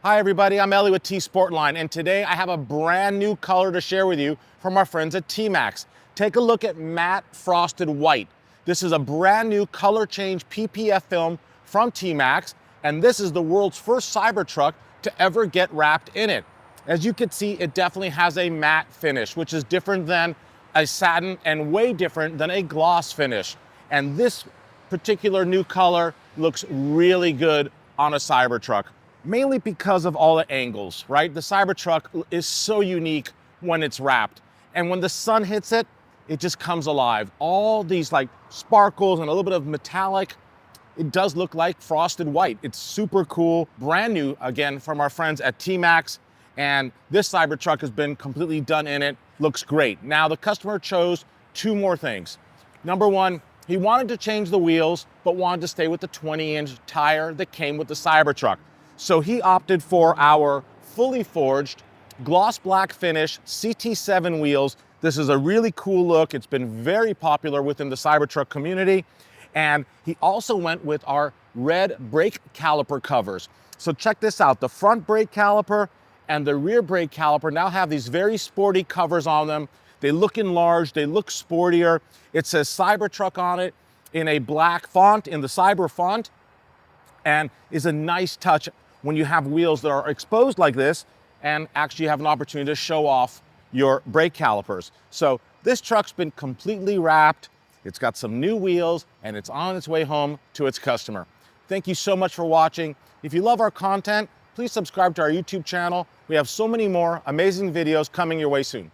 Hi everybody, I'm Ellie with T-sportline, and today I have a brand new color to share with you from our friends at TMaxx. Take a look at matte frosted white. This is a brand new color change PPF film from TMaxx, and this is the world's first Cybertruck to ever get wrapped in it. As you can see, it definitely has a matte finish, which is different than a satin and way different than a gloss finish. And this particular new color looks really good on a Cybertruck, mainly because of all the angles, right? The Cybertruck is so unique when it's wrapped. And when the sun hits it, it just comes alive. All these like sparkles and a little bit of metallic, it does look like frosted white. It's super cool, brand new, again, from our friends at TMaxx. And this Cybertruck has been completely done in it, looks great. Now the customer chose two more things. Number one, he wanted to change the wheels, but wanted to stay with the 20-inch tire that came with the Cybertruck. So he opted for our fully forged gloss black finish CT7 wheels. This is a really cool look. It's been very popular within the Cybertruck community. And he also went with our red brake caliper covers. So check this out. The front brake caliper and the rear brake caliper now have these very sporty covers on them. They look enlarged, they look sportier. It says Cybertruck on it in a black font, in the Cyber font, and is a nice touch when you have wheels that are exposed like this and actually have an opportunity to show off your brake calipers. So this truck's been completely wrapped. It's got some new wheels and it's on its way home to its customer. Thank you so much for watching. If you love our content, please subscribe to our YouTube channel. We have so many more amazing videos coming your way soon.